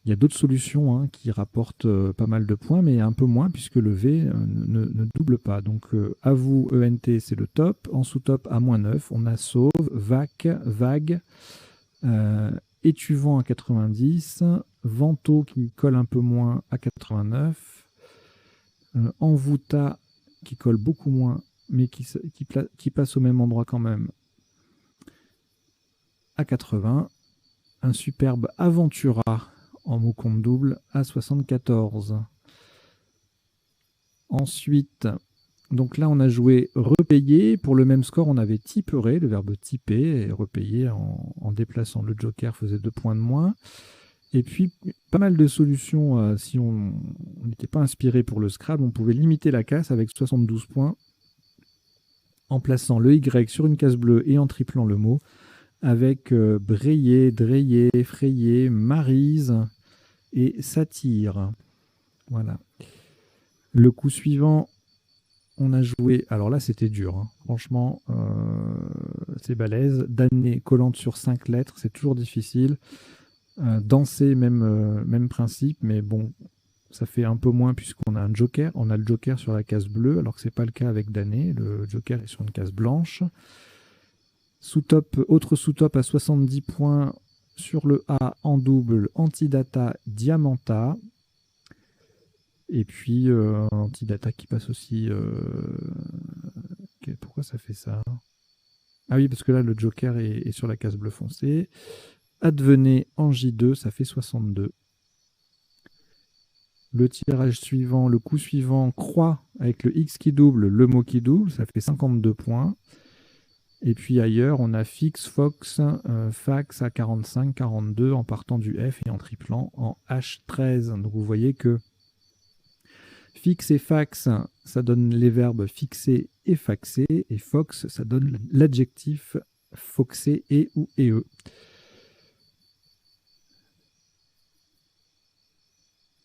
Speaker 1: Il y a d'autres solutions qui rapportent pas mal de points, mais un peu moins puisque le V ne double pas. Donc à vous, ENT, c'est le top. En sous-top, à -9, on a Sauve, Vac, Vague, Étuvant à 90, Vento qui colle un peu moins à 89, Envoûta qui colle beaucoup moins, mais qui passe au même endroit quand même à 80. Un superbe Aventura en mot compte double à 74. Ensuite, donc là on a joué repayer. Pour le même score, on avait typerer, le verbe typer, et repayer en déplaçant le joker faisait 2 points de moins. Et puis, pas mal de solutions, si on n'était pas inspiré pour le Scrabble, on pouvait limiter la casse avec 72 points en plaçant le Y sur une case bleue et en triplant le mot, avec Brayer, Dreyer, Frayer, Maryse et Satire. Voilà. Le coup suivant, on a joué... Alors là, c'était dur. Franchement, c'est balèze. Damnée collante sur 5 lettres, c'est toujours difficile. Danser, même principe, mais bon, ça fait un peu moins puisqu'on a un joker. On a le joker sur la case bleue, alors que ce n'est pas le cas avec Damnée. Le joker est sur une case blanche. Sous-top, autre sous-top à 70 points sur le A en double, Antidata, Diamanta. Et puis Antidata qui passe aussi... Pourquoi ça fait ça? Ah oui, parce que là, le joker est sur la case bleu foncé. Advenez en J2, ça fait 62. Le tirage suivant, le coup suivant, croix avec le X qui double, le mot qui double, ça fait 52 points. Et puis ailleurs, on a fixe, fox, fax à 45, 42 en partant du F et en triplant en H13. Donc vous voyez que fixe et fax, ça donne les verbes fixer et faxer. Et fox, ça donne l'adjectif foxer et ou et.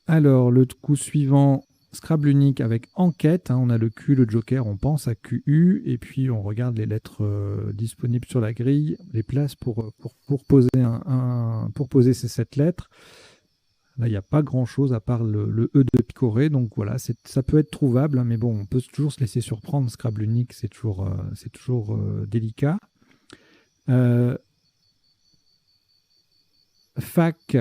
Speaker 1: Alors, le coup suivant, Scrabble unique avec enquête. On a le Q, le joker, on pense à QU. Et puis, on regarde les lettres disponibles sur la grille, les places pour poser, pour poser ces 7 lettres. Là, il n'y a pas grand-chose à part le E de picoré. Donc voilà, ça peut être trouvable. Mais bon, on peut toujours se laisser surprendre. Scrabble unique, c'est toujours délicat. Fac...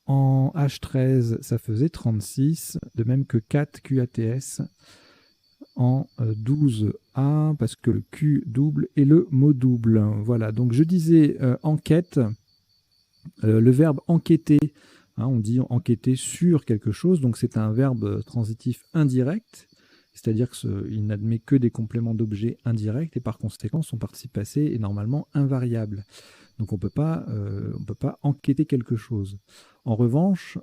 Speaker 1: En H13, ça faisait 36, de même que 4 QATS en 12A, parce que le Q double et le mot double. Voilà, donc je disais enquête, le verbe enquêter, on dit enquêter sur quelque chose, donc c'est un verbe transitif indirect, c'est-à-dire qu'il n'admet que des compléments d'objets indirects, et par conséquent, son participe passé est normalement invariable. Donc on ne peut pas enquêter quelque chose. En revanche,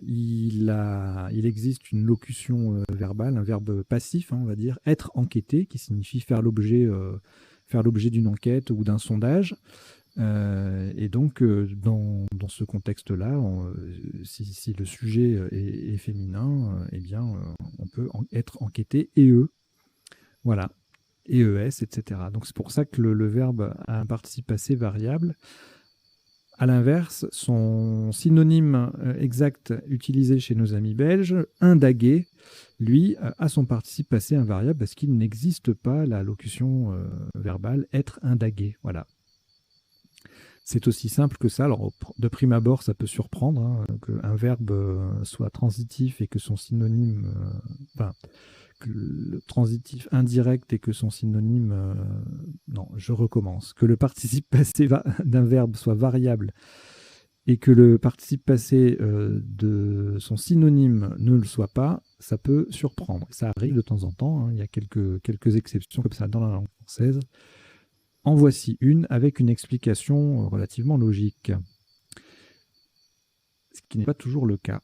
Speaker 1: il existe une locution verbale, un verbe passif, on va dire, être enquêté, qui signifie faire l'objet d'une enquête ou d'un sondage. Et donc, dans ce contexte-là, si le sujet est féminin, eh bien, on peut être enquêté et eux. Voilà. ES, etc. Donc c'est pour ça que le verbe a un participe passé variable. À l'inverse, son synonyme exact utilisé chez nos amis belges, indaguer, lui, a son participe passé invariable parce qu'il n'existe pas la locution verbale être indagué. Voilà. C'est aussi simple que ça. Alors, de prime abord, ça peut surprendre qu'un verbe soit transitif et que son synonyme... que le transitif indirect et que son synonyme... non, je recommence. Que le participe passé d'un verbe soit variable et que le participe passé de son synonyme ne le soit pas, ça peut surprendre. Ça arrive de temps en temps. Il y a quelques exceptions comme ça dans la langue française. En voici une avec une explication relativement logique. Ce qui n'est pas toujours le cas.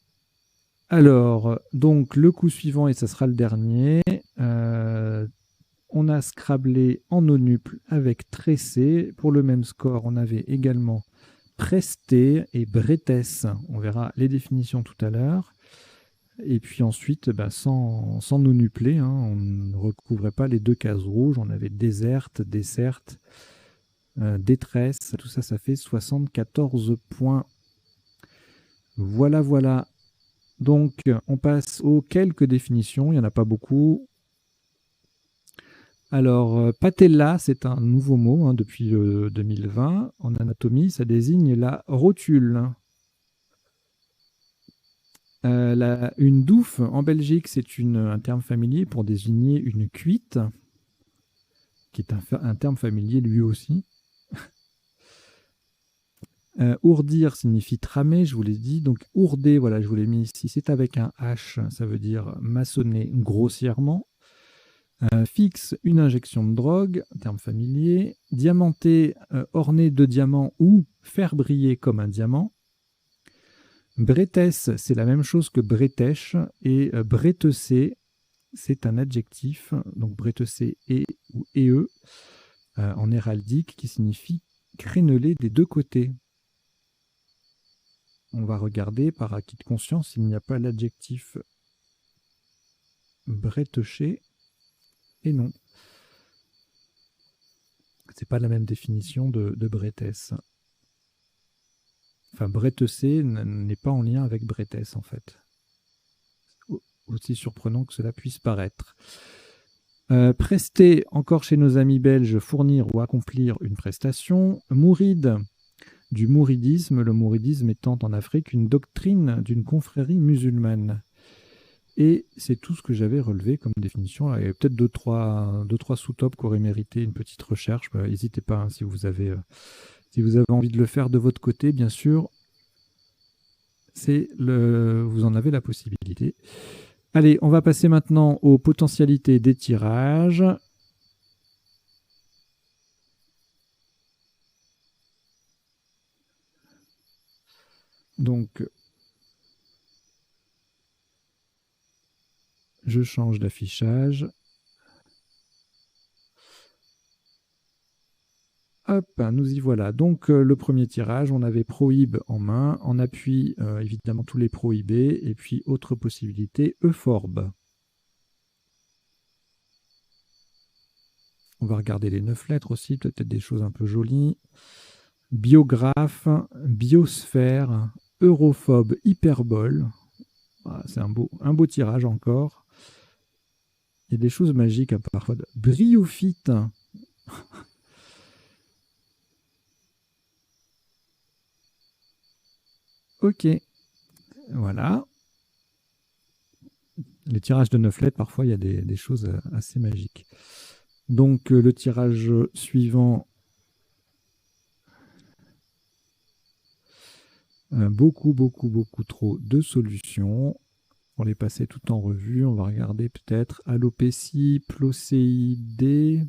Speaker 1: Alors, donc, le coup suivant, et ça sera le dernier, on a scrablé en onuple avec tressé. Pour le même score, on avait également presté et bretesse. On verra les définitions tout à l'heure. Et puis ensuite, sans nonupler, on ne recouvrait pas les deux cases rouges. On avait déserte, desserte, détresse. Tout ça, ça fait 74 points. Voilà, voilà. Donc, on passe aux quelques définitions. Il n'y en a pas beaucoup. Alors, patella, c'est un nouveau mot depuis 2020. En anatomie, ça désigne la rotule. Une douffe, en Belgique, c'est un terme familier pour désigner une cuite, qui est un terme familier lui aussi. Ourdir signifie tramer, je vous l'ai dit. Donc, ourder, voilà, je vous l'ai mis ici. C'est avec un H, ça veut dire maçonner grossièrement. Fixe, une injection de drogue, terme familier. Diamanté, orné de diamants ou faire briller comme un diamant. Bretesse, c'est la même chose que bretèche. Et bretessé, c'est un adjectif, donc bretessé et ou ée, en héraldique, qui signifie créneler des deux côtés. On va regarder par acquis de conscience s'il n'y a pas l'adjectif bretêché. Et non. C'est pas la même définition de bretesse. Enfin, bretessé n'est pas en lien avec bretesse, en fait. Aussi surprenant que cela puisse paraître. Prester, encore chez nos amis belges, fournir ou accomplir une prestation. Mouride, du mouridisme, le mouridisme étant en Afrique une doctrine d'une confrérie musulmane. Et c'est tout ce que j'avais relevé comme définition. Il y a peut-être deux, trois sous-tops qui auraient mérité une petite recherche. N'hésitez pas si vous avez envie de le faire de votre côté, bien sûr. Vous en avez la possibilité. Allez, on va passer maintenant aux potentialités des tirages. Donc, je change d'affichage. Hop, nous y voilà. Donc, le premier tirage, on avait prohib en main. En appui, évidemment, tous les prohibés. Et puis, autre possibilité, euphorbe. On va regarder les 9 lettres aussi, peut-être des choses un peu jolies. Biographe, biosphère, europhobe, hyperbole. Ah, c'est un beau tirage encore. Il y a des choses magiques parfois. Bryophyte. Ok. Voilà. Les tirages de 9 lettres, parfois, il y a des choses assez magiques. Donc, le tirage suivant. Beaucoup trop de solutions. Pour les passer tout en revue, on va regarder peut-être alopécie, plocéidée,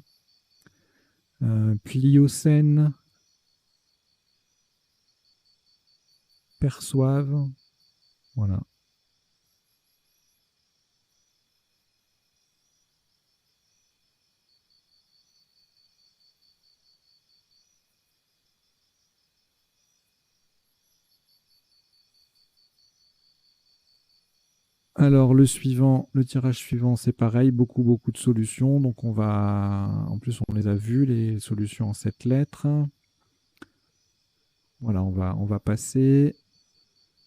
Speaker 1: pliocène, perçoivent. Voilà. Alors le tirage suivant, c'est pareil, beaucoup de solutions. Donc en plus on les a vues, les solutions en 7 lettres. Voilà, on va passer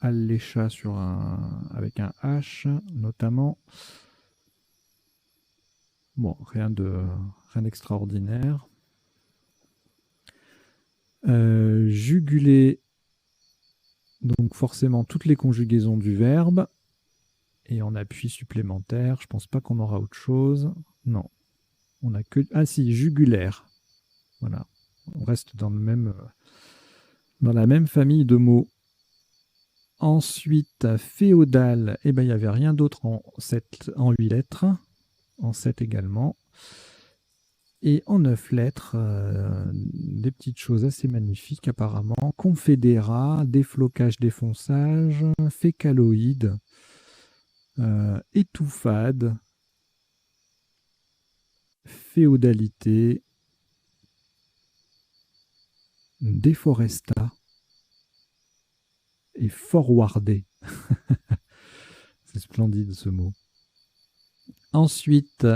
Speaker 1: allécha avec un H notamment. Bon, rien d'extraordinaire. Juguler, donc forcément toutes les conjugaisons du verbe. Et en appui supplémentaire, je pense pas qu'on aura autre chose. Non. On a que. Ah si, jugulaire. Voilà. On reste dans la même famille de mots. Ensuite, féodal, il n'y avait rien d'autre en 8 lettres. En 7 également. Et en 9 lettres, des petites choses assez magnifiques apparemment. Confédérat, déflocage, défonçage, fécaloïde, étouffade, féodalité, déforesta et forwarder. C'est splendide ce mot. Ensuite,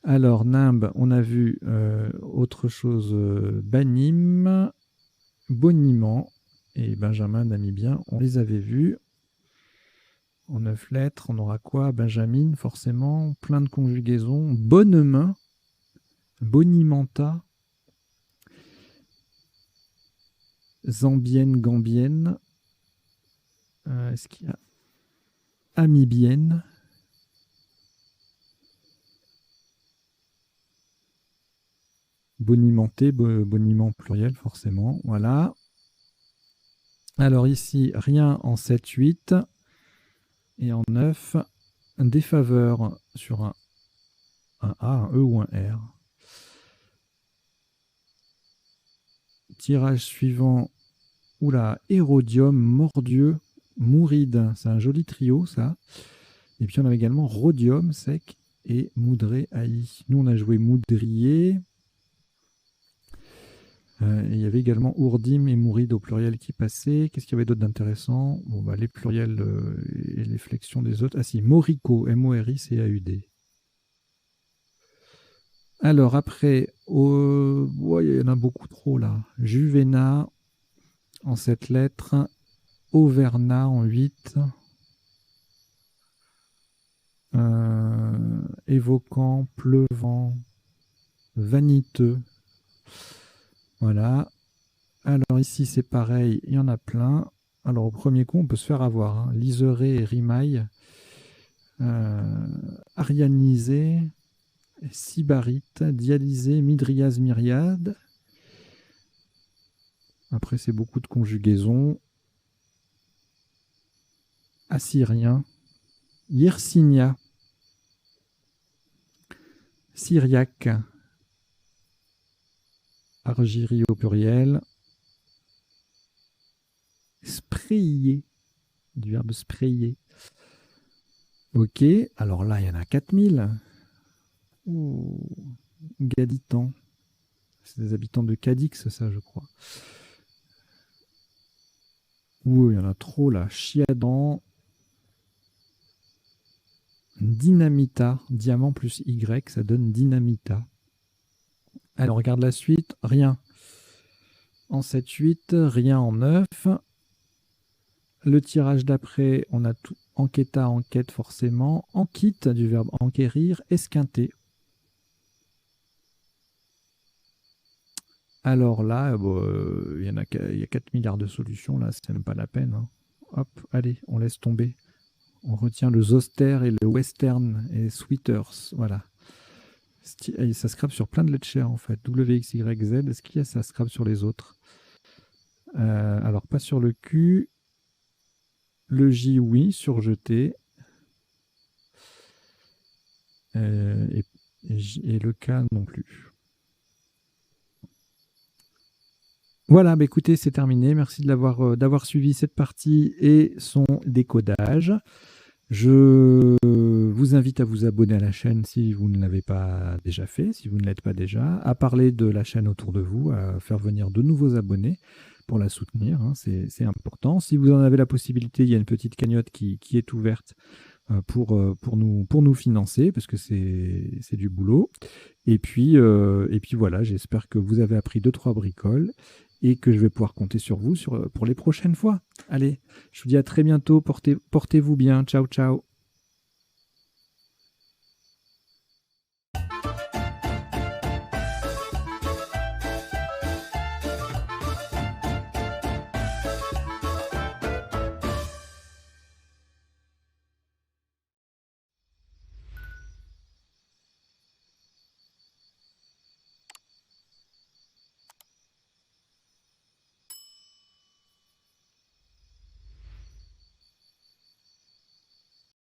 Speaker 1: alors nimbe, on a vu autre chose, banime, boniment, et Benjamin namibien, on les avait vus. En 9 lettres, on aura quoi? Benjamin, forcément, plein de conjugaisons. Bonne main, bonimenta, zambienne, gambienne. Est-ce qu'il y a amibienne? Bonimenté, boniment pluriel, forcément. Voilà. Alors ici, rien en 7, 8. Et en 9, un défaveur sur un A, un E ou un R. Tirage suivant. Oula, Hérodium, Mordieu, Mouride. C'est un joli trio, ça. Et puis on a également Rhodium, sec, et Moudré, Haï. Nous, on a joué Moudrier. Et il y avait également Ourdim et Mouride au pluriel qui passaient. Qu'est-ce qu'il y avait d'autre d'intéressant? Bon, les pluriels et les flexions des autres. Ah si, Morico, M-O-R-I-C-A-U-D. Alors après, il y en a beaucoup trop là. Juvena en 7 lettres. Auverna en 8. Évoquant, pleuvant, vaniteux. Voilà. Alors ici, c'est pareil, il y en a plein. Alors au premier coup, on peut se faire avoir. Hein. Liseré et rimaille. Arianisé, sybarite, dialysé, midriase, myriade. Après, c'est beaucoup de conjugaisons. Assyrien, Yersinia, syriaque, argyrie au pluriel, sprayer, du verbe sprayer. Ok, alors là, il y en a 4000. Gaditan. C'est des habitants de Cadix, ça, je crois. Il y en a trop, là. Chiadan. Dynamita. Diamant plus Y, ça donne dynamita. Alors, regarde la suite. Rien. En 7-8, rien en 9. Le tirage d'après, on a tout. Enquêta, enquête forcément. Enquite, du verbe enquérir. Esquinter. Alors là, il y a 4 milliards de solutions. Là, c'est même pas la peine. Hein. Hop, allez, on laisse tomber. On retient le zoster et le western et sweaters. Voilà. Et ça scrape sur plein de lettres chères en fait. W, X, Y, Z. Est-ce qu'il y a ça scrape sur les autres? Alors, pas sur le Q. Le J, oui, surjeté. Et le K non plus. Voilà, écoutez, c'est terminé. Merci d'avoir suivi cette partie et son décodage. Je vous invite à vous abonner à la chaîne si vous ne l'avez pas déjà fait, si vous ne l'êtes pas déjà, à parler de la chaîne autour de vous, à faire venir de nouveaux abonnés pour la soutenir, hein, c'est important. Si vous en avez la possibilité, il y a une petite cagnotte qui est ouverte pour nous financer, parce que c'est du boulot. Et puis voilà, j'espère que vous avez appris 2-3 bricoles et que je vais pouvoir compter sur vous pour les prochaines fois. Allez, je vous dis à très bientôt, portez-vous bien, ciao ciao.